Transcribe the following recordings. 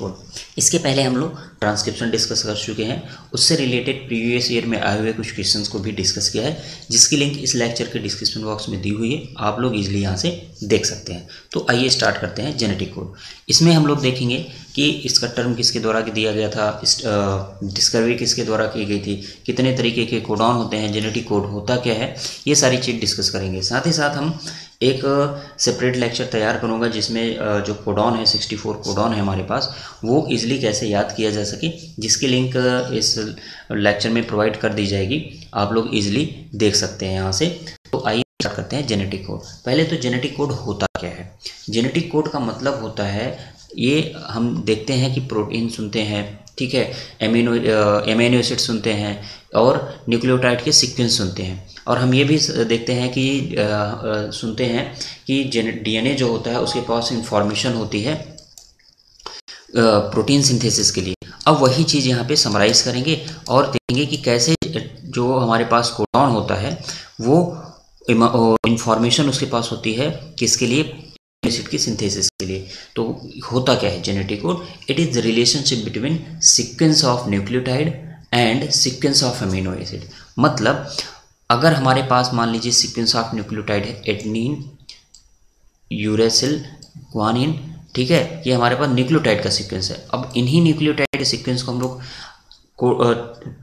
Code. इसके पहले हम लोग ट्रांसक्रिप्शन डिस्कस कर चुके हैं, उससे रिलेटेड प्रीवियस ईयर में आए हुए कुछ क्वेश्चंस को भी डिस्कस किया है, जिसकी लिंक इस लेक्चर के डिस्क्रिप्शन बॉक्स में दी हुई है, आप लोग इजीली यहाँ से देख सकते हैं। तो आइए स्टार्ट करते हैं जेनेटिक कोड। इसमें हम लोग देखेंगे कि इसका टर्म किसके द्वारा दिया गया था, डिस्कवरी किसके द्वारा की गई थी, कितने तरीके के कोडॉन होते हैं, जेनेटिक कोड होता क्या है, ये सारी चीज़ डिस्कस करेंगे। साथ ही साथ हम एक सेपरेट लेक्चर तैयार करूँगा जिसमें जो कोडॉन है 64 कोडॉन है हमारे पास, वो इजीली कैसे याद किया जा सके, जिसकी लिंक इस लेक्चर में प्रोवाइड कर दी जाएगी, आप लोग इजीली देख सकते हैं यहाँ से। तो आइए स्टार्ट करते हैं जेनेटिक कोड। पहले तो जेनेटिक कोड होता क्या है। जेनेटिक कोड का मतलब होता है, ये हम देखते हैं कि प्रोटीन सुनते हैं, ठीक है, एमिनो एसिड सुनते हैं और न्यूक्लियोटाइड के सीक्वेंस सुनते हैं, और हम ये भी देखते हैं कि सुनते हैं कि डीएनए जो होता है उसके पास इंफॉर्मेशन होती है प्रोटीन सिंथेसिस के लिए। अब वही चीज़ यहाँ पे समराइज़ करेंगे और देखेंगे कि कैसे जो हमारे पास कोडॉन होता है वो इंफॉर्मेशन उसके पास होती है किसके लिए, एसिड की सिंथेसिस के लिए। तो होता क्या है genetic code, it is the relationship between sequence of nucleotide and sequence of amino acid. मतलब अगर हमारे पास मान लीजिए सीक्वेंस ऑफ न्यूक्लियोटाइड है एडेनिन, यूरेसिल, ग्वानिन, ठीक है, ये हमारे पास न्यूक्लियोटाइड का सीक्वेंस है। अब इन्हीं न्यूक्लियोटाइड के सीक्वेंस को हम लोग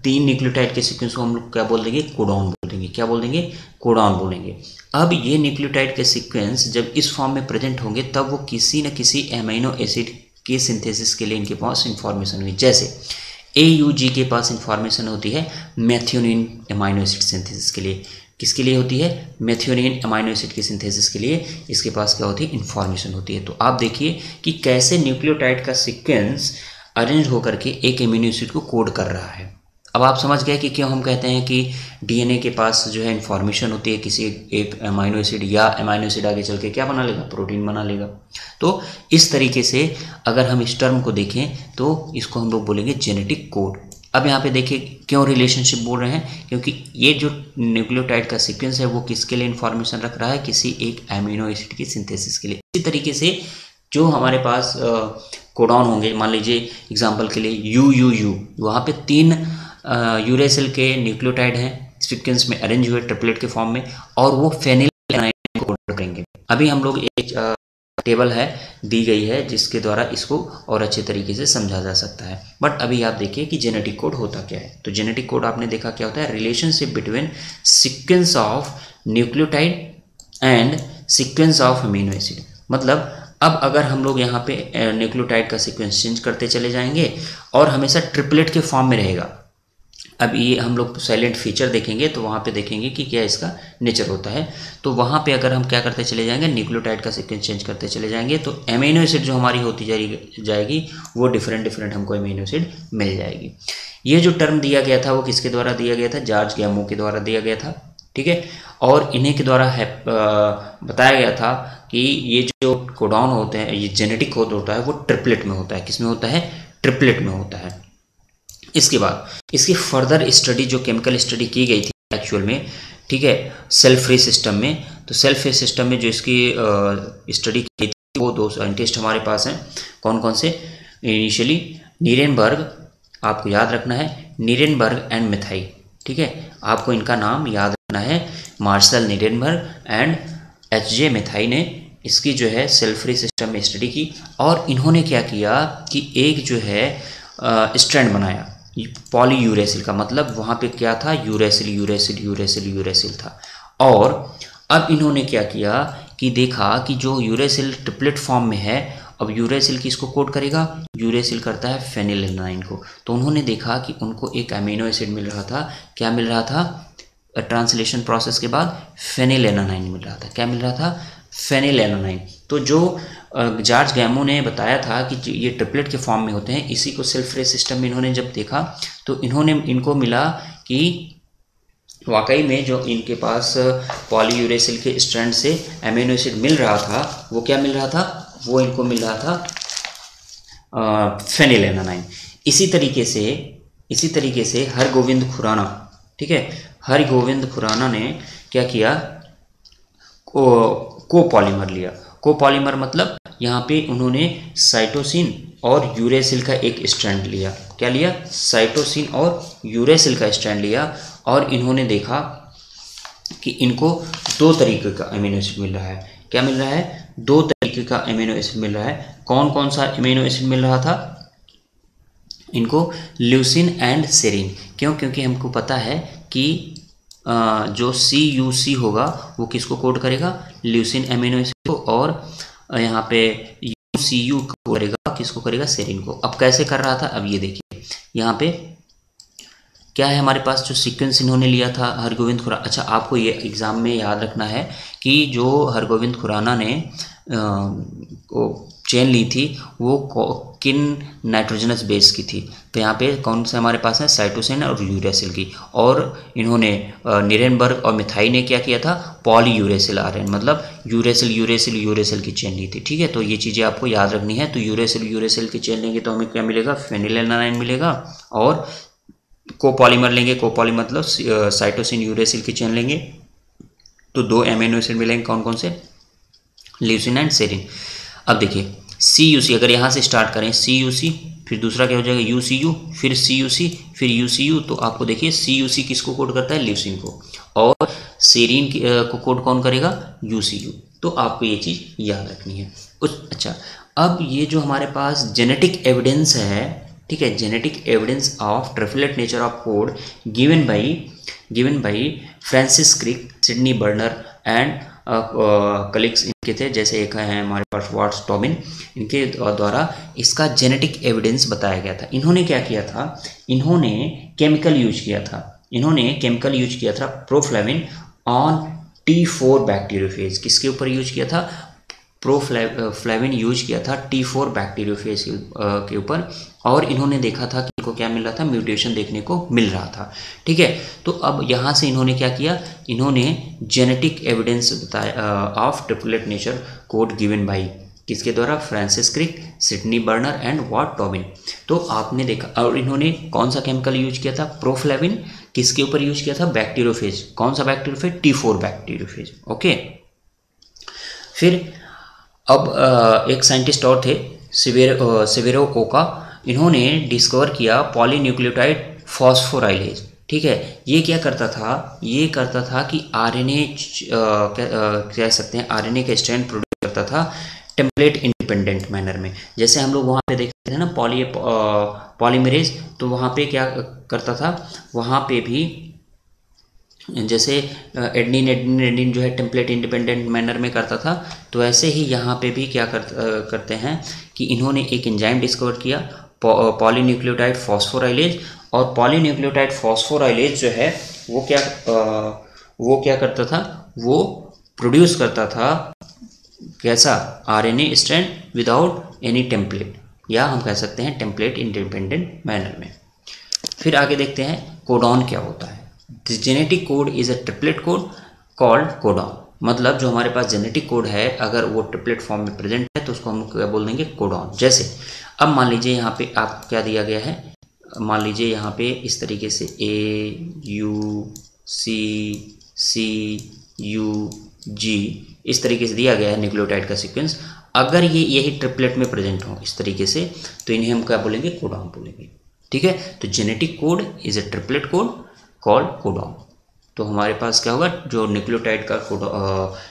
तीन न्यूक्लियोटाइड के सीक्वेंस को हम लोग क्या बोल देंगे, कोडॉन बोल देंगे। क्या बोल देंगे, कोडॉन बोलेंगे। अब ये न्यूक्लियोटाइड के सीक्वेंस जब इस फॉर्म में प्रेजेंट होंगे तब वो किसी न किसी एमिनो एसिड के सिंथेसिस के लिए इनके पास इंफॉर्मेशन हुई। जैसे AUG के पास इंफॉर्मेशन होती है मेथियोनिन अमाइनो एसिड सिंथेसिस के लिए। किसके लिए होती है, मेथियोनिन अमाइनो एसिड की सिंथेसिस के लिए इसके पास क्या होती है, इंफॉर्मेशन होती है। तो आप देखिए कि कैसे न्यूक्लियोटाइड का सीक्वेंस अरेंज होकर के एक एमिनो एसिड को कोड कर रहा है। अब आप समझ गए कि क्यों हम कहते हैं कि डीएनए के पास जो है इंफॉर्मेशन होती है किसी एक अमाइनो एसिड, या अमाइनो एसिड आगे चल के क्या बना लेगा, प्रोटीन बना लेगा। तो इस तरीके से अगर हम इस टर्म को देखें तो इसको हम लोग बोलेंगे जेनेटिक कोड। अब यहाँ पे देखिए क्यों रिलेशनशिप बोल रहे हैं, क्योंकि ये जो न्यूक्लियोटाइड का सीक्वेंस है वो किसके लिए इंफॉर्मेशन रख रहा है, किसी एक अमीनो एसिड की सिंथेसिस के लिए। इसी तरीके से जो हमारे पास कोडॉन होंगे, मान लीजिए एग्जांपल के लिए UUU, वहाँ पे 3 यूरेसिल के न्यूक्लियोटाइड हैं सीक्वेंस में अरेंज हुए ट्रिपलेट के फॉर्म में, और वो फेनिलएलानाइन को कोड करेंगे। अभी हम लोग एक टेबल है दी गई है जिसके द्वारा इसको और अच्छे तरीके से समझा जा सकता है। बट अभी आप देखिए कि जेनेटिक कोड होता क्या है। तो जेनेटिक कोड आपने देखा क्या होता है, relationship between sequence of nucleotide and sequence of amino acid. मतलब अब अगर हम लोग यहाँ पे न्यूक्लियोटाइड का सीक्वेंस चेंज करते चले जाएंगे और हमेशा ट्रिपलेट के फॉर्म में रहेगा। अब ये हम लोग साइलेंट फीचर देखेंगे तो वहाँ पे देखेंगे कि क्या इसका नेचर होता है। तो वहाँ पे अगर हम क्या करते चले जाएंगे, न्यूक्लियोटाइड का सीक्वेंस चेंज करते चले जाएंगे तो एमिनो एसिड जो हमारी होती जाएगी वो डिफरेंट हमको एमिनो एसिड मिल जाएगी। ये जो टर्म दिया गया था वो किसके द्वारा दिया गया था, जॉर्ज गैमो के द्वारा दिया गया था, ठीक है। और इन्हीं के द्वारा बताया गया था कि ये जो कोडॉन होते हैं, ये जेनेटिक कोड होता है वो ट्रिपलेट में होता है। किस में होता है, ट्रिपलेट में होता है। इसके बाद इसकी फर्दर स्टडी जो केमिकल स्टडी की गई थी एक्चुअल में, ठीक है, सेल फ्री सिस्टम में। तो सेल फ्री सिस्टम में जो इसकी स्टडी की थी वो 2 साइंटिस्ट हमारे पास हैं। कौन कौन से, इनिशियली नीरेनबर्ग, आपको याद रखना है, नीरेनबर्ग एंड मेथाई, ठीक है, आपको इनका नाम याद रखना है। मार्शल नीरेनबर्ग एंड HJ मेथाई ने इसकी जो है सेल फ्री सिस्टम में स्टडी की, और इन्होंने क्या किया कि एक जो है स्ट्रैंड बनाया पॉलीयूरेसिल का। मतलब वहाँ पे क्या था, यूरेसिल यूरेसिल यूरेसिल यूरेसिल था। और अब इन्होंने क्या किया कि देखा कि जो यूरेसिल ट्रिपलेट फॉर्म में है, अब यूरेसिल किसको कोड करेगा, यूरेसिल करता है फेनिलएलानाइन को। तो उन्होंने देखा कि उनको एक अमीनो एसिड मिल रहा था, क्या मिल रहा था, ट्रांसलेशन प्रोसेस के बाद फेनिलएलानाइन मिल रहा था। क्या मिल रहा था, फेनिलएलानाइन। तो जो जॉर्ज गैमो ने बताया था कि ये ट्रिपलेट के फॉर्म में होते हैं, इसी को सेल फ्री सिस्टम में इन्होंने जब देखा तो इनको मिला कि वाकई में जो इनके पास पॉलीयूरेसिल के स्ट्रैंड से अमीनो एसिड मिल रहा था वो क्या मिल रहा था, वो इनको मिल रहा था फेनिलएलानाइन। इसी तरीके से हरगोविंद खुराना, ठीक है, हरगोविंद खुराना ने क्या किया, कोपॉलीमर लिया कोपॉलीमर मतलब यहाँ पे उन्होंने साइटोसिन और यूरेसिल का एक स्ट्रैंड लिया। क्या लिया? साइटोसिन और यूरेसिल का स्ट्रैंड लिया और इन्होंने देखा कि इनको दो तरीके का अमीनो एसिड मिल रहा है। क्या मिल रहा है? दो तरीके का अमीनो एसिड मिल रहा है। कौन कौन सा अमीनो एसिड मिल रहा था इनको? Leucine and serine. क्यों? क्योंकि हमको पता है कि जो CUC होगा वो किसको कोड करेगा? ल्यूसिन अमीनो एसिड को, और यहाँ पे UCU करेगा किसको? करेगा सेरिन को। अब कैसे कर रहा था? अब ये देखिए यहाँ पे क्या है हमारे पास, जो सीक्वेंस इन्होंने लिया था हरगोविंद खुराना। अच्छा, आपको ये एग्ज़ाम में याद रखना है कि जो हरगोविंद खुराना ने चेन ली थी वो किन नाइट्रोजनस बेस की थी? तो यहाँ पे कौन से हमारे पास है? साइटोसिन और यूरेसिल की। और इन्होंने निरेनबर्ग और मिथाई ने क्या किया था? पॉलीयूरेसिल आरएन, मतलब यूरेसिल यूरेसिल यूरेसिल की चेन ली थी। ठीक है, तो ये चीज़ें आपको याद रखनी है। तो यूरेसिल यूरेसिल की चेन लेंगे तो हमें क्या मिलेगा? फेनिलएलानाइन मिलेगा। और कोपॉलीमर लेंगे, कोपॉलीमर मतलब साइटोसिन यूरेसिल की चेन लेंगे तो दो अमीनो एसिड मिलेंगे। कौन कौन से? Leucine and serine. अब देखिए CUC, अगर यहाँ से स्टार्ट करें CUC, फिर दूसरा क्या हो जाएगा? UCU, फिर CUC, फिर UCU। तो आपको देखिए CUC किसको कोड करता है? ल्यूसिन को। और सेरिन को कोड कौन करेगा? UCU। तो आपको ये चीज़ याद रखनी है। अच्छा, अब ये जो हमारे पास जेनेटिक एविडेंस है, ठीक है, genetic evidence of triplet nature of code given by Francis Crick, Sydney Brenner and colleagues इनके थे, जैसे एक है हमारे पास वाट्स टॉबिन, इनके द्वारा इसका जेनेटिक एविडेंस बताया गया था। इन्होंने क्या किया था? इन्होंने केमिकल यूज किया था प्रोफ्लेविन ऑन T4 बैक्टीरियोफेज। किसके ऊपर यूज किया था? प्रोफ्लेविन यूज किया था T4 बैक्टीरियोफेज के ऊपर। और इन्होंने देखा था कि इनको क्या मिल रहा था? म्यूटेशन देखने को मिल रहा था। ठीक है, तो अब यहाँ से इन्होंने क्या किया? इन्होंने जेनेटिक एविडेंस बताया of triplet nature code given by किसके द्वारा? Francis Crick, Sydney Brenner and Watt Tobin. तो आपने देखा, और इन्होंने कौन सा केमिकल यूज किया था? प्रोफ्लेविन। किसके ऊपर यूज किया था? बैक्टीरियोफेज। कौन सा बैक्टीरियोफेज? T4 bacteriophage. ओके, फिर अब एक साइंटिस्ट और थे सेवेरो ओका। इन्होंने डिस्कवर किया पॉलीन्यूक्लियोटाइड फॉस्फोराइलेज। ठीक है, ये क्या करता था? ये करता था कि आरएनए कह सकते हैं आरएनए का स्ट्रैंड प्रोड्यूस करता था टेम्पलेट इंडिपेंडेंट मैनर में। जैसे हम लोग वहाँ पे देखते थे ना पॉलीमरेज, तो वहाँ पे क्या करता था? वहाँ पे भी जैसे एडनिन जो है टेम्पलेट इंडिपेंडेंट मैनर में करता था, तो ऐसे ही यहाँ पे भी क्या करते हैं कि इन्होंने एक एंजाइम डिस्कवर किया पॉलीन्यूक्लियोटाइड फॉस्फोराइलेज। और पॉलीन्यूक्लियोटाइड फॉस्फोराइलेज जो है वो क्या करता था? वो प्रोड्यूस करता था कैसा? RNA strand without any template, या हम कह सकते हैं टेम्पलेट इंडिपेंडेंट मैनर में। फिर आगे देखते हैं कोडॉन क्या होता है। The genetic code is a triplet code called codon. मतलब जो हमारे पास जेनेटिक कोड है, अगर वो ट्रिपलेट फॉर्म में प्रेजेंट है तो उसको हम क्या बोल देंगे? कोडॉन। जैसे अब मान लीजिए यहाँ पे आप क्या दिया गया है? मान लीजिए यहाँ पे इस तरीके से AUCCUG इस तरीके से दिया गया है न्यूक्लियोटाइड का सीक्वेंस। अगर ये यही ट्रिपलेट में प्रेजेंट हो इस तरीके से, तो इन्हें हम क्या बोलेंगे? कोडॉन बोलेंगे। ठीक है, तो genetic code is a triplet code called codon. तो हमारे पास क्या होगा? जो न्यूक्लियोटाइड का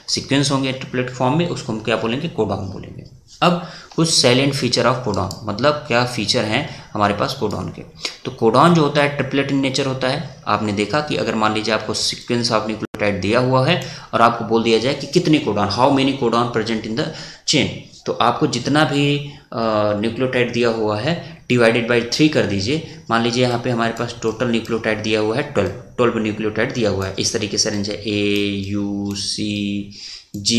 सीक्वेंस होंगे ट्रिपलेट फॉर्म में, उसको हम क्या बोलेंगे? कोडॉन बोलेंगे। अब कुछ सैलेंट फीचर ऑफ कोडॉन, मतलब क्या फीचर हैं हमारे पास कोडॉन के। तो कोडॉन जो होता है ट्रिपलेट इन नेचर होता है। आपने देखा कि अगर मान लीजिए आपको सीक्वेंस ऑफ न्यूक्लियोटाइड दिया हुआ है और आपको बोल दिया जाए कि कितने codon, how many codon present in the chain, तो आपको जितना भी न्यूक्लियोटाइड दिया हुआ है डिवाइडेड बाई 3 कर दीजिए। मान लीजिए यहाँ पे हमारे पास टोटल न्यूक्लियोटाइड दिया हुआ है 12 न्यूक्लियोटाइड दिया हुआ है। इस तरीके से रेंज है AUCG,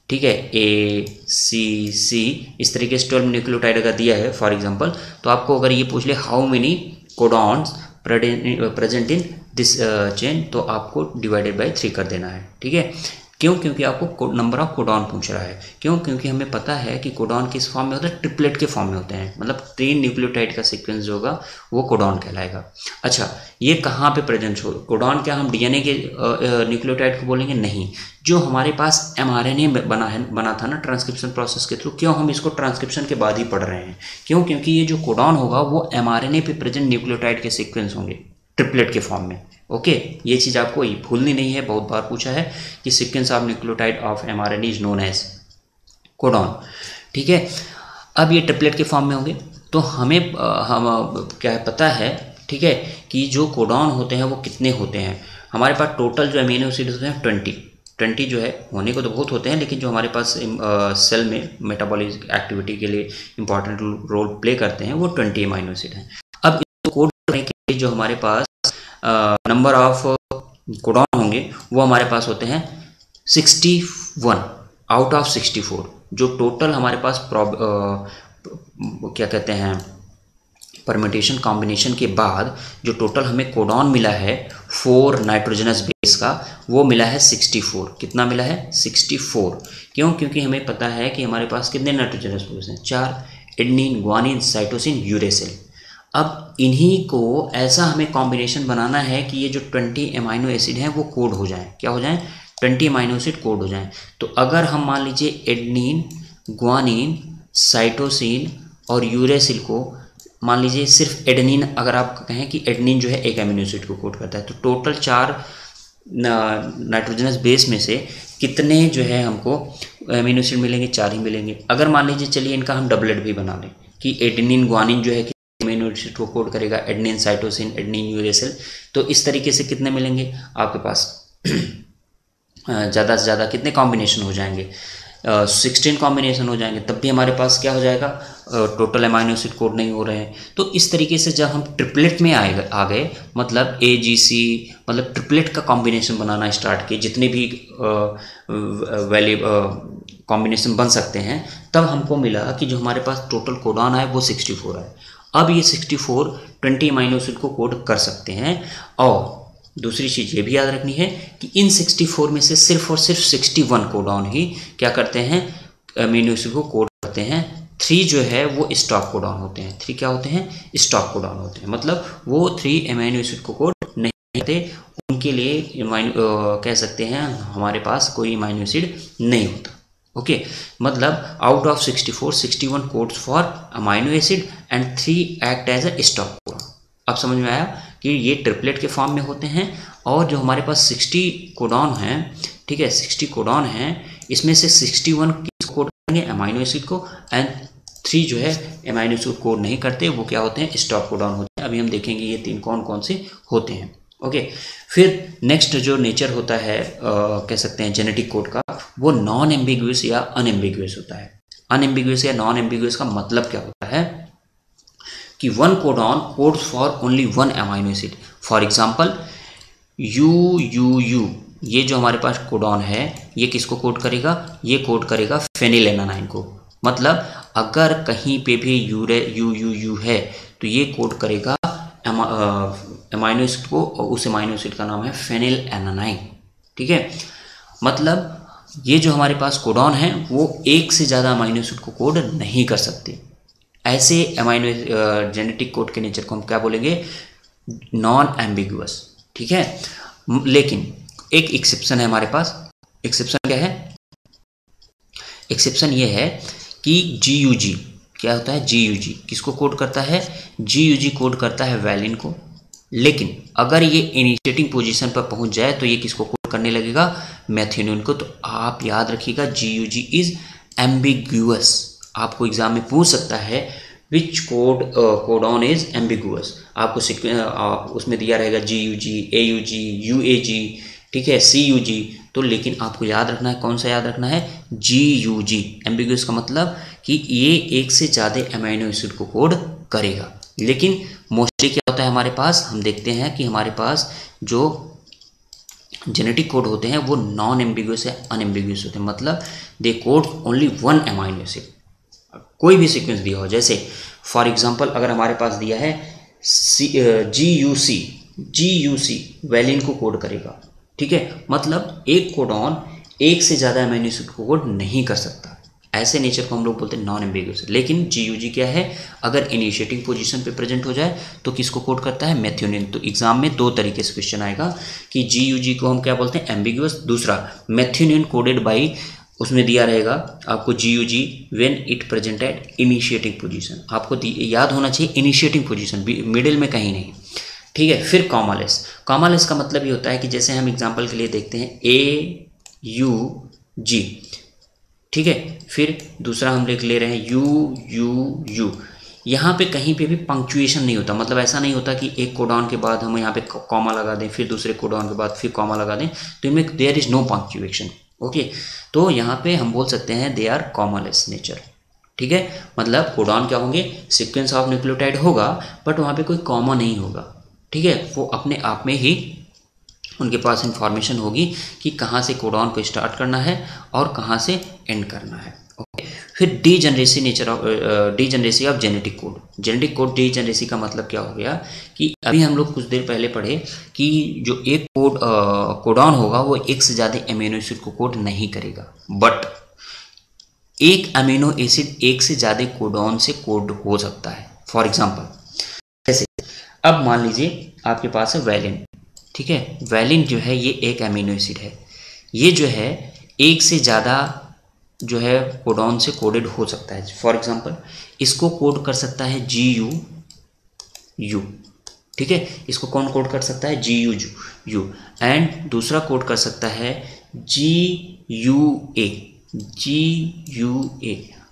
ठीक है, ACC, इस तरीके से 12 न्यूक्लियोटाइड अगर दिया है फॉर एग्जांपल, तो आपको अगर ये पूछ ले how many codons present in this chain, तो आपको डिवाइडेड बाई 3 कर देना है। ठीक है, क्यों? क्योंकि आपको नंबर ऑफ कोडॉन पूछ रहा है। क्यों? क्योंकि हमें पता है कि कोडॉन किस फॉर्म में होता है, ट्रिपलेट के फॉर्म में होते हैं, मतलब 3 न्यूक्लियोटाइड का सीक्वेंस जो होगा वो कोडॉन कहलाएगा। अच्छा, ये कहाँ पे प्रेजेंट हो? कोडॉन क्या हम डीएनए के न्यूक्लियोटाइड को बोलेंगे? नहीं, जो हमारे पास एमआरएनए बना था ना ट्रांसक्रिप्शन प्रोसेस के थ्रू। क्यों हम इसको ट्रांसक्रिप्शन के बाद ही पढ़ रहे हैं? क्यों? क्योंकि ये जो कोडॉन होगा वो एमआरएनए पे प्रेजेंट न्यूक्लियोटाइड के सीक्वेंस होंगे ट्रिपलेट के फॉर्म में। ओके, ये चीज़ आपको भूलनी नहीं है, बहुत बार पूछा है कि sequence of nucleotide of mRNA is known as codon. ठीक है, अब ये ट्रिपलेट के फॉर्म में होंगे तो हमें क्या पता है, ठीक है, कि जो कोडॉन होते हैं वो कितने होते हैं। हमारे पास टोटल जो अमीनो एसिड होते हैं 20 जो है, होने को तो बहुत होते हैं, लेकिन जो हमारे पास सेल में मेटाबॉलिक एक्टिविटी के लिए इंपॉर्टेंट रोल प्ले करते हैं वो 20 अमीनो एसिड हैं। अब इसको कोड करने के लिए जो हमारे पास नंबर ऑफ कोडॉन होंगे वो हमारे पास होते हैं 61 आउट ऑफ 64। जो टोटल हमारे पास क्या कहते हैं परम्यूटेशन कॉम्बिनेशन के बाद जो टोटल हमें कोडॉन मिला है 4 नाइट्रोजनस बेस का, वो मिला है 64। कितना मिला है? 64। क्यों? क्योंकि हमें पता है कि हमारे पास कितने नाइट्रोजनस बेस हैं? 4, एडेनिन, ग्वानिन, साइटोसिन, यूरेसिल। अब इन्हीं को ऐसा हमें कॉम्बिनेशन बनाना है कि ये जो 20 अमाइनो एसिड हैं वो कोड हो जाएं। क्या हो जाएं? 20 अमाइनो एसिड कोड हो जाएं। तो अगर हम मान लीजिए एडेनिन, ग्वानिन, साइटोसिन और यूरेसिल को मान लीजिए सिर्फ एडेनिन, अगर आप कहें कि एडेनिन जो है एक अमीनो एसिड को कोड करता है, तो टोटल 4 नाइट्रोजनस बेस में से कितने जो है हमको अमीनो एसिड मिलेंगे? 4 ही मिलेंगे। अगर मान लीजिए चलिए इनका हम डबलेट भी बना लें कि एडेनिन ग्वानिन जो है अमीनो एसिड को कोड करेगा, एडेनिन, साइटोसिन, एडेनिन, यूरेसिल, तो इस तरीके से कितने मिलेंगे आपके पास? ज़्यादा से ज़्यादा कितने कॉम्बिनेशन हो जाएंगे? 16 कॉम्बिनेशन हो जाएंगे, तब भी हमारे पास क्या हो जाएगा? टोटल अमाइनो एसिड कोड नहीं हो रहे हैं। तो इस तरीके से जब हम ट्रिपलेट में आ गए, मतलब AGC, मतलब ट्रिपलेट का कॉम्बिनेशन बनाना स्टार्ट किए, जितने भी वैल्यू कॉम्बिनेशन बन सकते हैं, तब हमको मिला कि जो हमारे पास टोटल कोडॉन है वो 64 है। अब ये 64 20 अमाइनो एसिड को कोड कर सकते हैं। और दूसरी चीज़ ये भी याद रखनी है कि इन 64 में से सिर्फ और सिर्फ 61 कोडॉन ही क्या करते हैं? अमीनो एसिड को कोड करते हैं। 3 जो है वो स्टॉप कोडॉन होते हैं। 3 क्या होते हैं? स्टॉप कोडॉन होते हैं। मतलब वो 3 अमीनो एसिड को कोड नहीं करते, उनके लिए कह सकते हैं हमारे पास कोई अमीनो एसिड नहीं होता। ओके, मतलब out of 64, 61 codes for amino acid and 3 act as a stop codon. अब समझ में आया कि ये ट्रिपलेट के फॉर्म में होते हैं। और जो हमारे पास 60 कोडॉन हैं, ठीक है, 60 कोडॉन हैं, इसमें से 61 किस कोड करेंगे? अमाइनो एसिड को, एंड 3 जो है अमाइनो एसिड कोड नहीं करते, वो क्या होते हैं? स्टॉप कोडॉन होते हैं। अभी हम देखेंगे ये 3 कौन कौन से होते हैं। ओके, फिर नेक्स्ट जो नेचर होता है कह सकते हैं जेनेटिक कोड का, वो नॉन एम्बिगुअस या अनएम्बिगुअस होता है। अनएम्बिगुअस या नॉन एम्बिगुअस का मतलब क्या होता है कि 1 codon codes for only 1 amino acid. For example UUU, ये जो हमारे पास कोडॉन है ये किसको कोड करेगा? ये कोड करेगा फेनिलएलानाइन को। मतलब अगर कहीं पे भी UUU है तो ये कोड करेगा अमाइनो एसिड को, और उस अमाइनो एसिड का नाम है फेनिलएलानाइन। ठीक है, मतलब ये जो हमारे पास कोडॉन है वो एक से ज़्यादा अमाइनो एसिड को कोड नहीं कर सकते। ऐसे अमाइनो जेनेटिक कोड के नेचर को हम क्या बोलेंगे? Non ambiguous. ठीक है, लेकिन एक एक्सेप्शन है हमारे पास। एक्सेप्शन क्या है? एक्सेप्शन ये है कि GUG क्या होता है? GUG किसको कोड करता है? GUG कोड करता है वैलिन को, लेकिन अगर ये इनिशिएटिंग पोजीशन पर पहुंच जाए तो ये किसको कोड करने लगेगा? मेथिओनिन को। तो आप याद रखिएगा GUG इज एम्बिगुअस। आपको एग्जाम में पूछ सकता है विच कोडॉन इज एम्बिगुअस। आपको उसमें दिया रहेगा GUG, AUG, UAG, ठीक है, CUG। तो लेकिन आपको याद रखना है, कौन सा याद रखना है? GUG। एम्बिगुअस का मतलब कि ये एक से ज़्यादा अमीनो एसिड को कोड करेगा। लेकिन मोस्टली क्या होता है हमारे पास? हम देखते हैं कि हमारे पास जो जेनेटिक कोड होते हैं वो नॉन एम्बिगुअस या अनएम्बिगुअस होते हैं। मतलब दे कोड ओनली 1 अमीनो एसिड। कोई भी सीक्वेंस दिया हो, जैसे फॉर एग्जांपल अगर हमारे पास दिया है GUC वैलिन को कोड करेगा। ठीक है, मतलब एक कोडॉन एक से ज़्यादा अमीनो एसिड को कोड नहीं कर सकता। ऐसे नेचर को हम लोग बोलते हैं नॉन एम्बिगुअस। लेकिन GUG क्या है, अगर इनिशिएटिंग पोजीशन पे प्रेजेंट हो जाए तो किसको कोड करता है, मेथियोनिन। तो एग्जाम में दो तरीके से क्वेश्चन आएगा कि GUG को हम क्या बोलते हैं, एम्बिगुअस, दूसरा मेथियोनिन कोडेड बाई, उसमें दिया रहेगा आपको GUG when it present at initiating position. आपको याद होना चाहिए इनिशिएटिंग पोजीशन, मिडिल में कहीं नहीं, ठीक है। फिर कॉमालेस। कॉमालेस का मतलब ये होता है कि जैसे हम एग्जाम्पल के लिए देखते हैं AUG, ठीक है। फिर दूसरा हम ले रहे हैं UUU। यहाँ पे कहीं पे भी पंक्चुएशन नहीं होता, मतलब ऐसा नहीं होता कि एक कोडॉन के बाद हम यहाँ पे कॉमा लगा दें, फिर दूसरे कोडॉन के बाद फिर कॉमा लगा दें, तो इनमें there is no punctuation. Okay, तो यहाँ पे हम बोल सकते हैं दे आर कॉमालेस नेचर, ठीक है। मतलब कोडॉन क्या होंगे, सीक्वेंस ऑफ न्यूक्लियोटाइड होगा, बट वहाँ पे कोई कॉमा नहीं होगा, ठीक है। वो अपने आप में ही उनके पास इंफॉर्मेशन होगी कि कहाँ से कोडॉन को स्टार्ट करना है और कहाँ से एंड करना है। ओके, फिर degeneracy nature of degeneracy of genetic code. Genetic code degeneracy का मतलब क्या हो गया कि अभी हम लोग कुछ देर पहले पढ़े कि जो एक कोडॉन होगा वो एक से ज़्यादा अमीनो एसिड को कोड नहीं करेगा, बट एक अमीनो एसिड एक से ज़्यादा कोडॉन से कोड हो सकता है। फॉर एग्जाम्पल जैसे अब मान लीजिए आपके पास है वैलिन, ठीक है। वैलिन जो है ये एक अमीनो एसिड है, ये जो है एक से ज़्यादा जो है कोडॉन से कोडेड हो सकता है। फॉर एग्जांपल इसको कोड कर सकता है GUU, ठीक है। इसको कौन कोड कर सकता है, GUU, एंड दूसरा कोड कर सकता है GUA।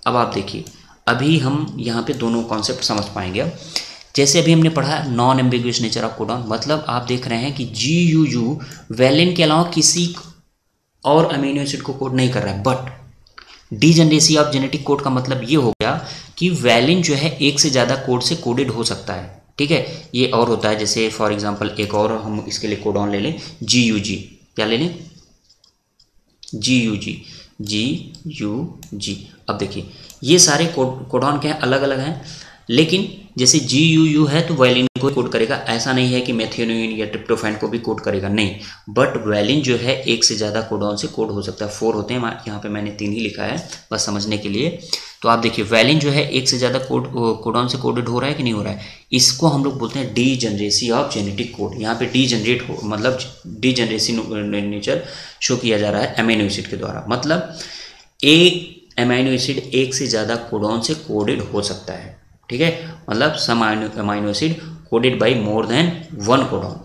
अब आप देखिए, अभी हम यहाँ पे दोनों कॉन्सेप्ट समझ पाएंगे। अब जैसे अभी हमने पढ़ा non ambiguous nature of codon, मतलब आप देख रहे हैं कि GUU वैलिन के अलावा किसी और अमीनो एसिड को कोड नहीं कर रहा है, but degeneracy of genetic code का मतलब ये हो गया कि वैलिन जो है एक से ज़्यादा कोड से कोडेड हो सकता है, ठीक है। ये और होता है, जैसे फॉर एग्जांपल एक और हम इसके लिए कोडॉन ले लें, GUG। क्या ले लें, GUG। अब देखिए ये सारे कोडॉन क्या है, अलग अलग हैं, लेकिन जैसे GUU है तो वैलिन को कोड करेगा, ऐसा नहीं है कि मेथियोनिन या ट्रिप्टोफैन को भी कोड करेगा, नहीं। बट वैलिन जो है एक से ज़्यादा कोडॉन से कोड हो सकता है, 4 होते हैं, यहाँ पे मैंने 3 ही लिखा है बस समझने के लिए। तो आप देखिए वैलिन जो है एक से ज़्यादा कोडॉन से कोडेड हो रहा है कि नहीं हो रहा है, इसको हम लोग बोलते हैं डीजनरेसी ऑफ जेनेटिक कोड। यहाँ पे डीजनरेट हो मतलब डीजनरेसी नेचर शो किया जा रहा है अमीनो एसिड के द्वारा, मतलब एक अमीनो एसिड एक से ज़्यादा कोडॉन से कोडेड हो सकता है, ठीक है। मतलब some amino acid coded by more than 1 codon,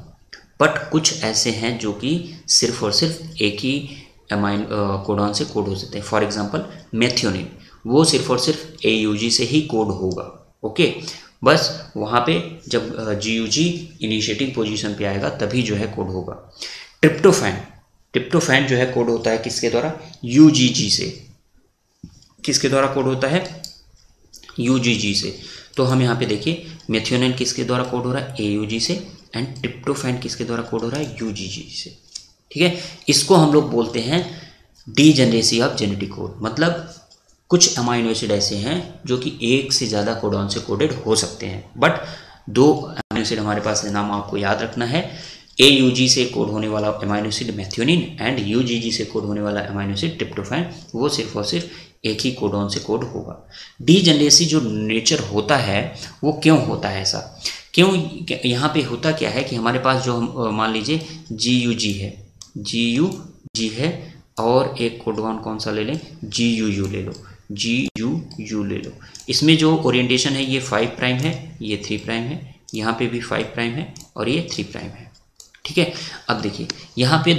but कुछ ऐसे हैं जो कि सिर्फ और सिर्फ एक ही कोडॉन से कोड हो सकते हैं। फॉर एग्जांपल मेथियोनिन, वो सिर्फ और सिर्फ AUG से ही कोड होगा, ओके। बस वहाँ पे जब GUG इनिशिएटिंग पोजीशन पे आएगा तभी जो है कोड होगा। ट्रिप्टोफैन जो है कोड होता है किसके द्वारा, UGG से। किसके द्वारा कोड होता है, UGG से। तो हम यहाँ पे देखिए मेथियोनिन किसके द्वारा कोड हो रहा है, AUG से, एंड ट्रिप्टोफैन किसके द्वारा कोड हो रहा है, UGG से, ठीक है। इसको हम लोग बोलते हैं डीजनरेसी ऑफ जेनेटिक कोड। मतलब कुछ अमाइनो एसिड ऐसे हैं जो कि एक से ज़्यादा कोडॉन से कोडेड हो सकते हैं, बट 2 अमाइनो एसिड हमारे पास नाम आपको याद रखना है। AUG से कोड होने वाला amino acid methionine and UGG से कोड होने वाला अमाइनो एसिड ट्रिप्टोफैन, वो सिर्फ और सिर्फ एक ही कोडॉन से कोड होगा। डीजनरेसी जो नेचर होता है वो क्यों होता है, ऐसा क्यों, यहाँ पे होता क्या है कि हमारे पास जो मान लीजिए GUG है और एक कोडॉन कौन सा ले लें, GUU ले लो, GUU ले लो। इसमें जो ओरिएंटेशन है ये 5 प्राइम है, ये 3 प्राइम है, यहाँ पे भी 5 प्राइम है और ये 3 प्राइम है, ठीक है। अब देखिए यहाँ पे ये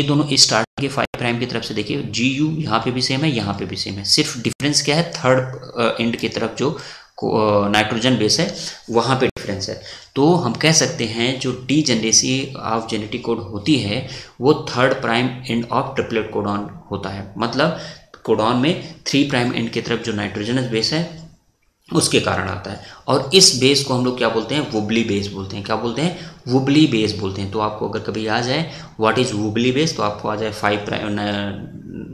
दोनों स्टार्टिंग के 5 प्राइम की तरफ से देखिए GU यहाँ पे भी सेम है, यहाँ पे भी सेम है, सिर्फ डिफरेंस क्या है, थर्ड एंड की तरफ जो नाइट्रोजन बेस है वहाँ पे डिफरेंस है। तो हम कह सकते हैं जो डीजनरेसी ऑफ जेनेटिक कोड होती है वो 3rd prime end of triplet codon होता है। मतलब कोडॉन में 3 प्राइम एंड की तरफ जो नाइट्रोजनस बेस है उसके कारण आता है, और इस बेस को हम लोग क्या बोलते हैं, वुबली बेस बोलते हैं। क्या बोलते हैं, वुबली बेस बोलते हैं। तो आपको अगर कभी आ जाए व्हाट इज वुबली बेस, तो आपको आ जाए 5 prime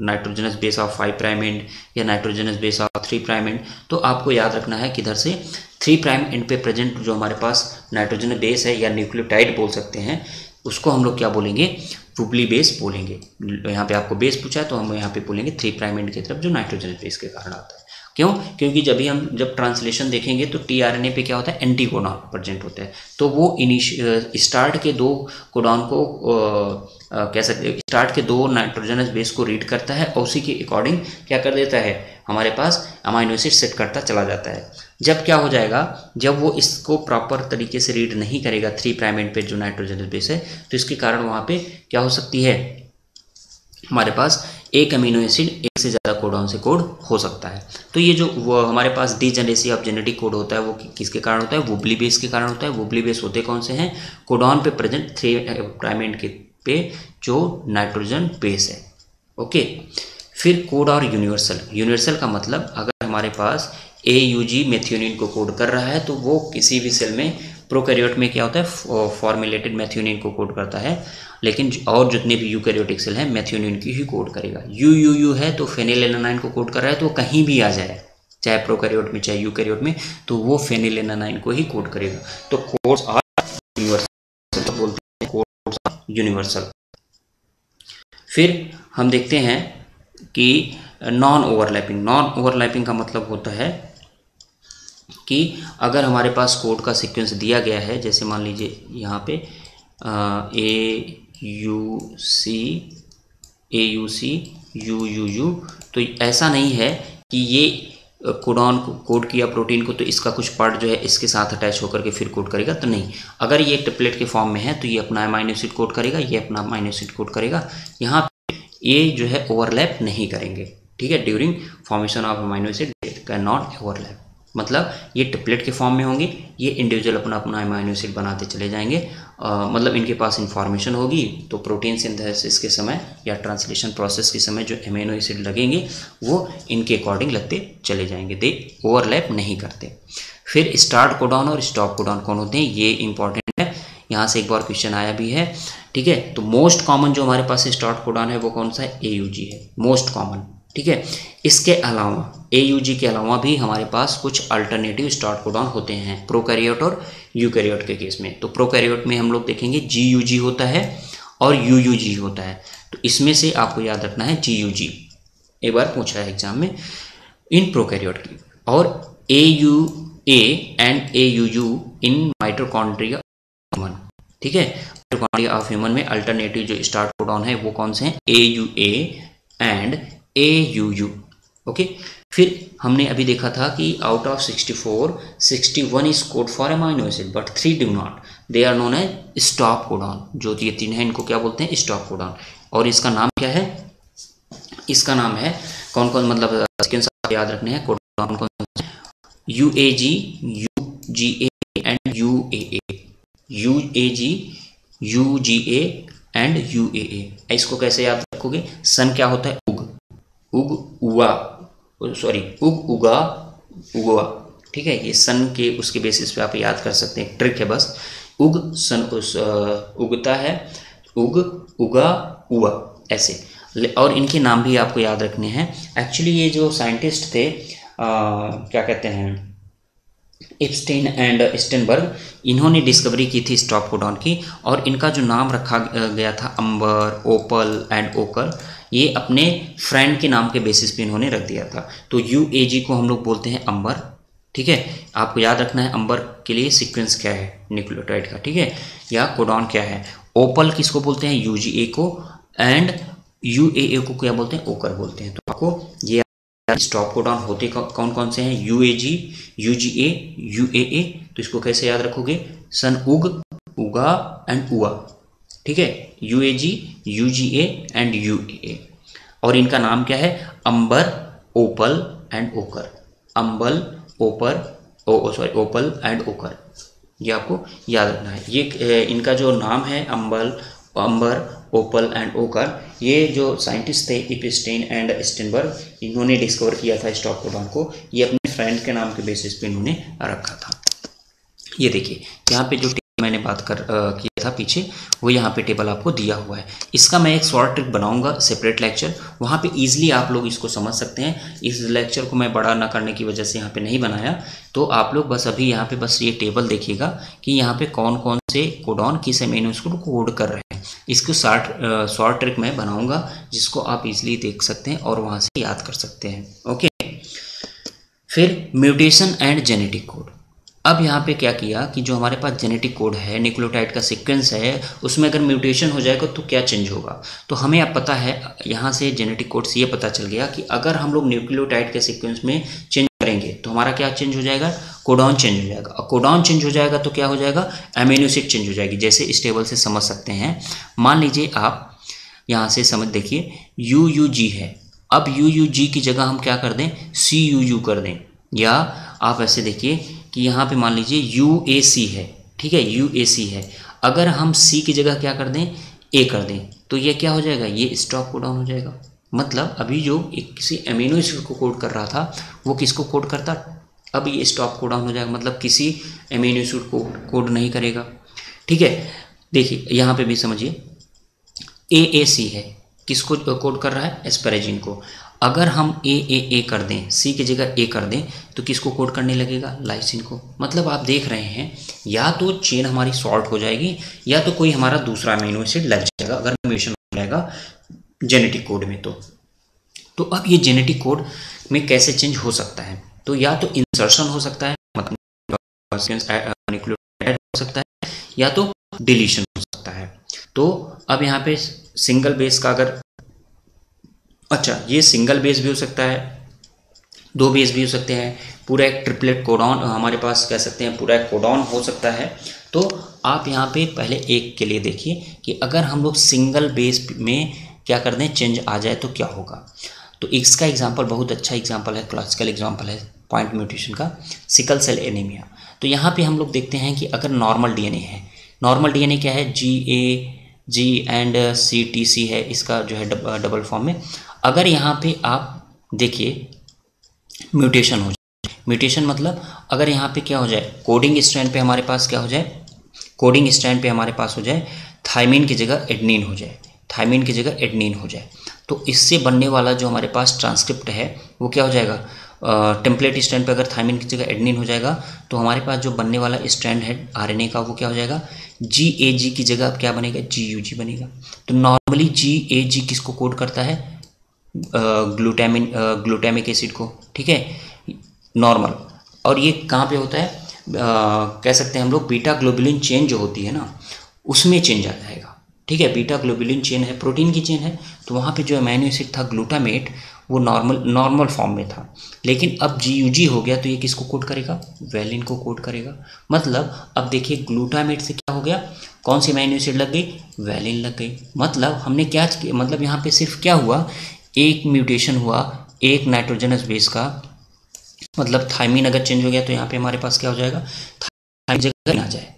nitrogenous base of 5 prime end या nitrogenous base of 3 prime end. तो आपको याद रखना है किधर से 3 प्राइम एंड पे प्रेजेंट जो हमारे पास नाइट्रोजन बेस है या न्यूक्लियोटाइड बोल सकते हैं, उसको हम लोग क्या बोलेंगे, वुबली बेस बोलेंगे। यहाँ पे आपको बेस पूछा है तो हम यहाँ पे बोलेंगे 3 प्राइम एंड की तरफ जो नाइट्रोजन बेस के कारण आता है। क्यों? क्योंकि जब ट्रांसलेशन देखेंगे तो टीआरएनए पे क्या होता है, एंटी कोडॉन प्रेजेंट होता है, तो वो स्टार्ट के 2 कोडॉन को कह सकते हैं, स्टार्ट के 2 नाइट्रोजनस बेस को रीड करता है और उसी के अकॉर्डिंग क्या कर देता है, हमारे पास अमाइनो एसिड सेट करता चला जाता है। जब क्या हो जाएगा, जब वो इसको प्रॉपर तरीके से रीड नहीं करेगा 3 प्राइम एंड पे जो नाइट्रोजनस बेस है, तो इसके कारण वहाँ पे क्या हो सकती है, हमारे पास एक अमीनो एसिड एक से ज़्यादा कोडॉन से कोड हो सकता है। तो ये जो वो हमारे पास डीजेनरेसी ऑफ जेनेटिक कोड होता है वो किसके कारण होता है, वुबली बेस के कारण होता है। वुबली बेस होते कौन से हैं, कोडॉन पे प्रेजेंट 3 प्राइम एंड के पे जो नाइट्रोजन बेस है। ओके, फिर कोड और यूनिवर्सल। यूनिवर्सल का मतलब अगर हमारे पास AUG मेथियोनिन को कोड कर रहा है तो वो किसी भी सेल में, प्रोकैरियोट में क्या होता है, फॉर्मुलेटेड मेथियोनिन को कोड करता है, लेकिन और जितने भी यूकैरियोटिक सेल हैं मेथियोनिन की ही कोड करेगा। UUU है तो फेनिलएलानाइन को कोड कर रहा है, तो कहीं भी आ जाए, चाहे प्रोकैरियोट में चाहे यूकैरियोट में, तो वो फेनिलएलानाइन को ही कोड करेगा। तो कोड्स आर यूनिवर्सल, तो बोलते हैं कोड्स आर यूनिवर्सल। फिर हम देखते हैं कि नॉन ओवरलैपिंग। नॉन ओवरलैपिंग का मतलब होता है कि अगर हमारे पास कोड का सीक्वेंस दिया गया है, जैसे मान लीजिए यहाँ पे AUC UUU, तो ऐसा नहीं है कि ये कोडॉन को कोड किया प्रोटीन को तो इसका कुछ पार्ट जो है इसके साथ अटैच होकर के फिर कोड करेगा, तो नहीं। अगर ये ट्रिपलेट के फॉर्म में है तो ये अपना अमाइनो एसिड कोड करेगा, ये अपना अमाइनो एसिड कोड करेगा। यहाँ ये जो है ओवरलैप नहीं करेंगे, ठीक है। During formation of amino acid can not overlap, मतलब ये ट्रिपलेट के फॉर्म में होंगे, ये इंडिविजुअल अपना अपना अमाइनो एसिड बनाते चले जाएंगे। मतलब इनके पास इंफॉर्मेशन होगी तो प्रोटीन सिंथेसिस के समय या ट्रांसलेशन प्रोसेस के समय जो अमीनो एसिड लगेंगे वो इनके अकॉर्डिंग लगते चले जाएंगे, दे ओवरलैप नहीं करते। फिर स्टार्ट कोडॉन और स्टॉप कोडॉन कौन होते हैं, ये इंपॉर्टेंट है, यहाँ से एक बार क्वेश्चन आया भी है, ठीक है। तो मोस्ट कॉमन जो हमारे पास स्टार्ट कोडॉन है वो कौन सा है, AUG है, मोस्ट कॉमन, ठीक है। इसके अलावा AUG के अलावा भी हमारे पास कुछ अल्टरनेटिव स्टार्ट कोडॉन होते हैं प्रोकैरियोट और यूकैरियोट के केस में। तो प्रोकैरियोट में हम लोग देखेंगे GUG होता है और UUG होता है, तो इसमें से आपको याद रखना है GUG, एक बार पूछा है एग्जाम में इन प्रोकैरियोट की। और AUA and AUU in mitochondria, ठीक है। माइटोकॉन्ड्रिया ऑफ ह्यूमन में अल्टरनेटिव जो स्टार्ट कोडॉन है वो कौन से हैं, AUA एंड AUU। ओके, फिर हमने अभी देखा था कि out of 64, 61 is code for amino acid but 3 do not, they are known as stop codon. जो ये 3 है इनको क्या बोलते हैं, स्टॉप कोडॉन। और इसका नाम क्या है, इसका नाम है कौन कौन, मतलब सीक्वेंस याद रखने हैं कोडॉन कौन कौन, UAG, UGA and UAA, UAG, UGA and UAA। इसको कैसे याद रखोगे, सन क्या होता है, उग उगा, ठीक है। ये सन के उसके बेसिस पे आप याद कर सकते हैं, ट्रिक है बस। उग सन उगता है, उगा उआ, ऐसे। और इनके नाम भी आपको याद रखने हैं। एक्चुअली ये जो साइंटिस्ट थे क्या कहते हैं, एप्स्टेन एंड स्टेनबर्ग, इन्होंने डिस्कवरी की थी स्टॉप कोडॉन की, और इनका जो नाम रखा गया था अंबर, ओपल एंड ओकर, ये अपने फ्रेंड के नाम के बेसिस पे इन्होंने रख दिया था। तो UAG को हम लोग बोलते हैं अंबर, ठीक है। आपको याद रखना है अंबर के लिए सीक्वेंस क्या है न्यूक्लियोटाइड का, ठीक है, या कोडॉन क्या है। ओपल किसको बोलते हैं, UGA को, एंड UAA को क्या बोलते हैं, ओकर बोलते हैं। तो आपको ये स्टॉप कोडॉन होते कौन कौन से हैं, UAG, UGA, UAA। तो इसको कैसे याद रखोगे, सन उग उगा एंड उआ, ठीक है, UAG, UGA एंड UAA। और इनका नाम क्या है, अंबर, ओपल एंड ओकर, अंबल, ओपल एंड ओकर, ये आपको याद रखना है। ये इनका जो नाम है अंबर, ओपल एंड ओकर, ये जो साइंटिस्ट थे एप्स्टेन एंड स्टेनबर्ग, इन्होंने डिस्कवर किया था स्टॉप कोडॉन को, ये अपने फ्रेंड के नाम के बेसिस पे इन्होंने रखा था। ये देखिए यहाँ पे जो टेबल मैंने बात किया था पीछे, वो यहाँ पे टेबल आपको दिया हुआ है। इसका मैं एक शॉर्ट ट्रिक बनाऊंगा सेपरेट लेक्चर, वहाँ पे इजीली आप लोग इसको समझ सकते हैं। इस लेक्चर को मैं बड़ा ना करने की वजह से यहाँ पे नहीं बनाया, तो आप लोग बस अभी यहाँ पे बस ये टेबल देखिएगा कि यहाँ पे कौन कौन से कोडॉन किस अमीनो एसिड को कोड कर रहे हैं। इसको शॉर्ट ट्रिक मैं बनाऊंगा जिसको आप इजीली देख सकते हैं और वहाँ से याद कर सकते हैं। ओके, फिर म्यूटेशन एंड जेनेटिक कोड। अब यहाँ पे क्या किया कि जो हमारे पास जेनेटिक कोड है, न्यूक्लियोटाइड का सीक्वेंस है, उसमें अगर म्यूटेशन हो जाएगा तो क्या चेंज होगा। तो हमें अब पता है, यहाँ से जेनेटिक कोड से ये पता चल गया कि अगर हम लोग न्यूक्लियोटाइड के सीक्वेंस में चेंज करेंगे तो हमारा क्या चेंज हो जाएगा, कोडॉन चेंज हो जाएगा। और कोडॉन चेंज हो जाएगा तो क्या हो जाएगा, अमीनो एसिड चेंज हो जाएगी। जैसे इस टेबल से समझ सकते हैं, मान लीजिए आप यहाँ से समझ देखिए UUG है, अब UUG की जगह हम क्या कर दें, CUU कर दें, या आप ऐसे देखिए कि यहाँ पे मान लीजिए UAC है, ठीक है, UAC है, अगर हम C की जगह क्या कर दें, A कर दें, तो ये क्या हो जाएगा, ये स्टॉप कोडॉन हो जाएगा। मतलब अभी जो एक किसी अमीनो एसिड को कोड कर रहा था वो किसको कोड करता, अब ये स्टॉप कोडॉन हो जाएगा, मतलब किसी अमीनो एसिड को कोड नहीं करेगा। ठीक है, देखिए यहाँ पे भी समझिए AAC है, किसको कोड कर रहा है, एस्पेरेजिन को। अगर हम A कर दें, C की जगह A कर दें, तो किसको कोड करने लगेगा, लाइसिन को। मतलब आप देख रहे हैं या तो चेन हमारी सॉर्ट हो जाएगी या तो कोई हमारा दूसरा अमीनो एसिड लग जाएगा अगर म्यूटेशन हो जाएगा जेनेटिक कोड में। तो अब ये जेनेटिक कोड में कैसे चेंज हो सकता है, तो या तो इंसर्शन हो सकता है, मतलब न्यूक्लियोटाइड हो सकता है, या तो डिलीशन हो सकता है। तो अब यहाँ पे सिंगल बेस का अगर, अच्छा ये सिंगल बेस भी हो सकता है, 2 बेस भी हो सकते हैं, पूरा एक ट्रिपलेट कोडॉन हमारे पास कह सकते हैं, पूरा एक कोडॉन हो सकता है। तो आप यहाँ पे पहले एक के लिए देखिए कि अगर हम लोग सिंगल बेस में क्या कर दें, चेंज आ जाए तो क्या होगा। तो इसका एग्जांपल बहुत अच्छा एग्जांपल है, क्लासिकल एग्जांपल है पॉइंट म्यूटेशन का, सिकल सेल एनीमिया। तो यहाँ पे हम लोग देखते हैं कि अगर नॉर्मल डीएनए है, नॉर्मल डीएनए क्या है, GAG एंड CTC है, इसका जो है डबल फॉर्म में। अगर यहाँ पे आप देखिए म्यूटेशन हो जाए, म्यूटेशन मतलब अगर यहाँ पे क्या हो जाए, कोडिंग स्ट्रैंड पे हमारे पास क्या हो जाए, कोडिंग स्ट्रैंड पे हमारे पास हो जाए थायमिन की जगह एडेनिन हो जाए, थायमिन की जगह एडेनिन हो जाए, तो इससे बनने वाला जो हमारे पास ट्रांसक्रिप्ट है वो क्या हो जाएगा, टेम्पलेट स्ट्रैंड पे अगर थायमिन की जगह एडेनिन हो जाएगा तो हमारे पास जो बनने वाला स्ट्रैंड है RNA का वो क्या हो जाएगा, GAG की जगह अब क्या बनेगा, GUG बनेगा। तो नॉर्मली GAG किसको कोड करता है, ग्लूटामिक एसिड को, ठीक है, नॉर्मल। और ये कहाँ पे होता है, कह सकते हैं हम लोग बीटा ग्लोबुलिन चेन जो होती है ना उसमें चेंज आ जाएगा। ठीक है, बीटा ग्लोबुलिन चेन है, प्रोटीन की चेन है, तो वहाँ पे जो अमीनो एसिड था ग्लूटामेट वो नॉर्मल फॉर्म में था, लेकिन अब GUG हो गया तो ये किसको कोड करेगा, वैलिन को कोड करेगा। मतलब अब देखिए ग्लूटामेट से क्या हो गया, कौन सी अमीनो एसिड लग गई, वैलिन लग गई। मतलब हमने क्या, मतलब यहाँ पे सिर्फ क्या हुआ, एक म्यूटेशन हुआ एक नाइट्रोजनस बेस का, मतलब थायमिन अगर चेंज हो गया तो यहाँ पे हमारे पास क्या हो जाएगा, थायमिन जगह आ जाए,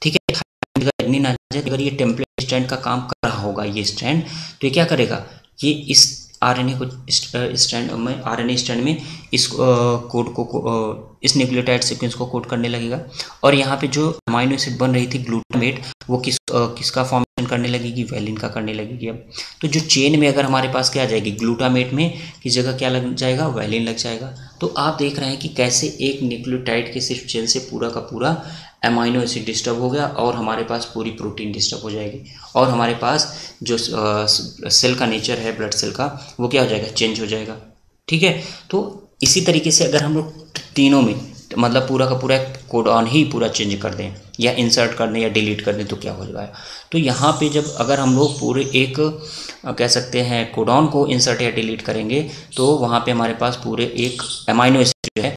ठीक है, थायमिन जगह एडेनिन आ जाए। अगर ये टेम्पलेट स्ट्रैंड का काम कर रहा होगा ये स्ट्रैंड, तो ये क्या करेगा, ये इस RNA को स्ट्रैंड में, RNA स्ट्रैंड में इस कोड को, इस न्यूक्लियोटाइड सीक्वेंस को कोड करने लगेगा। और यहाँ पे जो अमीनो एसिड बन रही थी ग्लूटामेट वो किसका फॉर्मेशन करने लगेगी, वैलिन का करने लगेगी। अब तो जो चेन में अगर हमारे पास क्या आ जाएगी, ग्लूटामेट में की जगह क्या लग जाएगा, वैलिन लग जाएगा। तो आप देख रहे हैं कि कैसे एक न्यूक्लियोटाइड के सिर्फ चेन से पूरा का पूरा अमीनो एसिड डिस्टर्ब हो गया और हमारे पास पूरी प्रोटीन डिस्टर्ब हो जाएगी, और हमारे पास जो सेल का नेचर है ब्लड सेल का वो क्या हो जाएगा, चेंज हो जाएगा। ठीक है, तो इसी तरीके से अगर हम लोग तीनों में मतलब पूरा का पूरा कोडॉन ही पूरा चेंज कर दें या इंसर्ट कर दें या डिलीट कर दें तो क्या हो जाएगा। तो यहाँ पे जब अगर हम लोग पूरे एक कह सकते हैं कोडॉन को इंसर्ट या डिलीट करेंगे तो वहाँ पे हमारे पास पूरे एक अमीनो एसिड जो है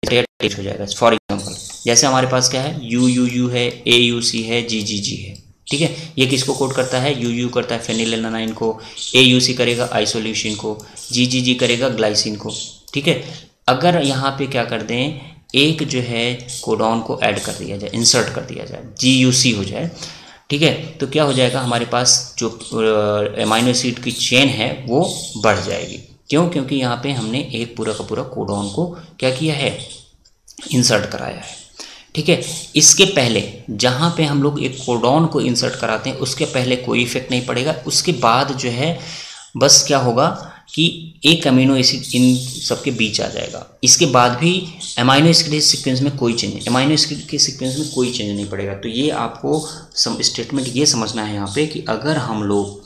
डिलीट हो जाएगा। फॉर एग्जांपल जैसे हमारे पास क्या है, UUU है, AUC है, GGG है, ठीक है, ये किसको कोड करता है, UU करता है फेनिलएलानाइन को, AUC करेगा आइसोल्यूसिन को, GGG करेगा ग्लाइसिन को। ठीक है, अगर यहाँ पे क्या कर दें, एक जो है कोडॉन को ऐड कर दिया जाए, इंसर्ट कर दिया जाए, GUC हो जाए, ठीक है, तो क्या हो जाएगा, हमारे पास जो अमीनो एसिड की चेन है वो बढ़ जाएगी। क्यों, क्योंकि यहाँ पे हमने एक पूरा का पूरा कोडॉन को क्या किया है, इंसर्ट कराया है। ठीक है, इसके पहले जहाँ पे हम लोग एक कोडॉन को इंसर्ट कराते हैं उसके पहले कोई इफेक्ट नहीं पड़ेगा, उसके बाद जो है बस क्या होगा, कि एक अमीनो एसिड इन सबके बीच आ जाएगा। इसके बाद भी अमीनो एसिड के सीक्वेंस में कोई चेंज, अमीनो एसिड के सीक्वेंस में कोई चेंज नहीं पड़ेगा। तो ये आपको स्टेटमेंट ये समझना है यहाँ पे कि अगर हम लोग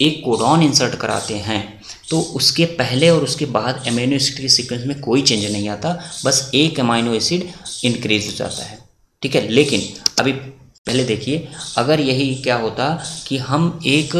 एक कोडॉन इंसर्ट कराते हैं तो उसके पहले और उसके बाद अमीनो एसिड के सीक्वेंस में कोई चेंज नहीं आता, बस एक अमीनो एसिड इंक्रीज हो जाता है, ठीक है। लेकिन अभी पहले देखिए, अगर यही क्या होता कि हम एक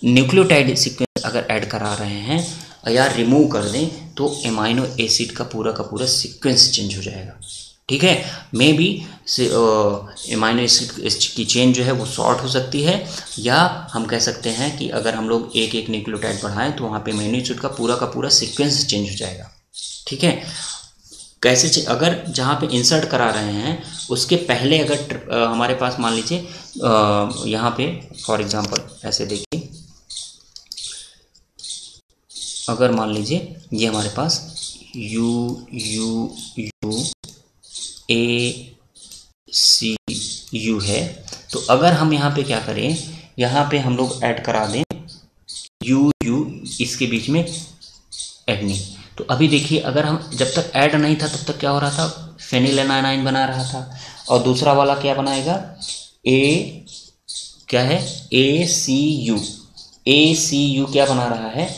न्यूक्लियोटाइड सीक्वेंस अगर ऐड करा रहे हैं या रिमूव कर दें तो अमीनो एसिड का पूरा सीक्वेंस चेंज हो जाएगा, ठीक है। मे बी अमीनो एसिड की चेन जो है वो शॉर्ट हो सकती है, या हम कह सकते हैं कि अगर हम लोग एक एक न्यूक्लियोटाइड बढ़ाएं तो वहाँ पे अमीनो एसिड का पूरा सीक्वेंस चेंज हो जाएगा, ठीक है। कैसे अगर जहाँ पे इंसर्ट करा रहे हैं उसके पहले अगर हमारे पास मान लीजिए यहाँ पे फॉर एग्जांपल ऐसे देखिए, अगर मान लीजिए ये हमारे पास ACU है, तो अगर हम यहाँ पे क्या करें, यहाँ पे हम लोग ऐड करा दें UU इसके बीच में एडनिन। तो अभी देखिए, अगर हम जब तक ऐड नहीं था तब तक क्या हो रहा था, फेनिलएलानाइन बना रहा था, और दूसरा वाला क्या बनाएगा, क्या है ACU क्या बना रहा है,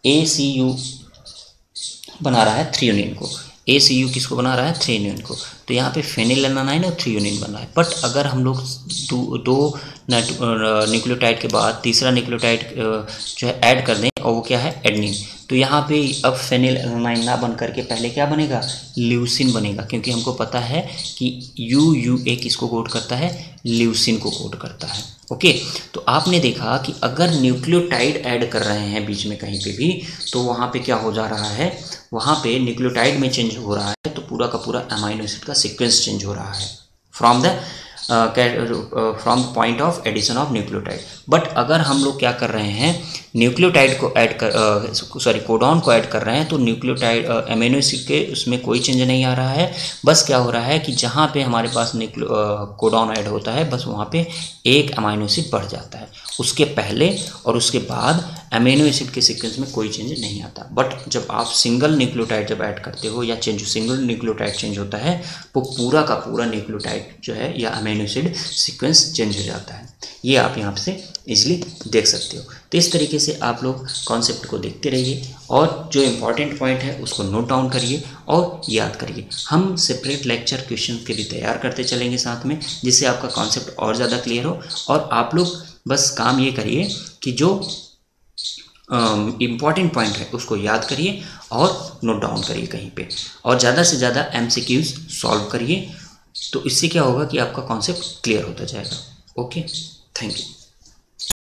ACU बना रहा है थ्रियोनिन को। ACU किसको बना रहा है, थ्रियोनिन को। तो यहाँ पे फेनिलएलानाइन और थ्रियोनिन बन रहा है। बट अगर हम लोग दो न्यूक्लियोटाइड के बाद तीसरा न्यूक्लियोटाइड जो है ऐड कर दें और वो क्या है, एडनिन, तो यहाँ पे अब फेनिलएलानाइन ना बन करके पहले क्या बनेगा, ल्यूसिन बनेगा, क्योंकि हमको पता है कि UUA किसको कोड करता है, ल्यूसिन को कोड करता है, ओके। तो आपने देखा कि अगर न्यूक्लियोटाइड ऐड कर रहे हैं बीच में कहीं पे भी, तो वहाँ पे क्या हो जा रहा है, वहाँ पे न्यूक्लियोटाइड में चेंज हो रहा है, तो पूरा का पूरा अमीनो एसिड का सीक्वेंस चेंज हो रहा है from the point of addition of nucleotide. But अगर हम लोग क्या कर रहे हैं, न्यूक्लियोटाइड को ऐड कर कोडॉन को ऐड कर रहे हैं, तो न्यूक्लियोटाइड अमीनो एसिड के उसमें कोई चेंज नहीं आ रहा है। बस क्या हो रहा है कि जहाँ पे हमारे पास कोडॉन ऐड होता है, बस वहाँ पे एक अमीनो एसिड बढ़ जाता है, उसके पहले और उसके बाद अमीनो एसिड के सीक्वेंस में कोई चेंज नहीं आता। बट जब आप सिंगल न्यूक्लियोटाइड जब ऐड करते हो या सिंगल न्यूक्लियोटाइड चेंज होता है, वो पूरा का पूरा न्यूक्लियोटाइड जो है या अमीनो एसिड सीक्वेंस चेंज हो जाता है। ये आप यहाँ से इजीली देख सकते हो। तो इस तरीके से आप लोग कॉन्सेप्ट को देखते रहिए और जो इम्पॉर्टेंट पॉइंट है उसको नोट डाउन करिए और याद करिए। हम सेपरेट लेक्चर क्वेश्चन के भी तैयार करते चलेंगे साथ में, जिससे आपका कॉन्सेप्ट और ज़्यादा क्लियर हो। और आप लोग बस काम ये करिए कि जो इम्पॉर्टेंट पॉइंट है उसको याद करिए और नोट डाउन करिए कहीं पे, और ज़्यादा से ज़्यादा MCQs सॉल्व करिए। तो इससे क्या होगा कि आपका कॉन्सेप्ट क्लियर होता जाएगा। Okay, thank you.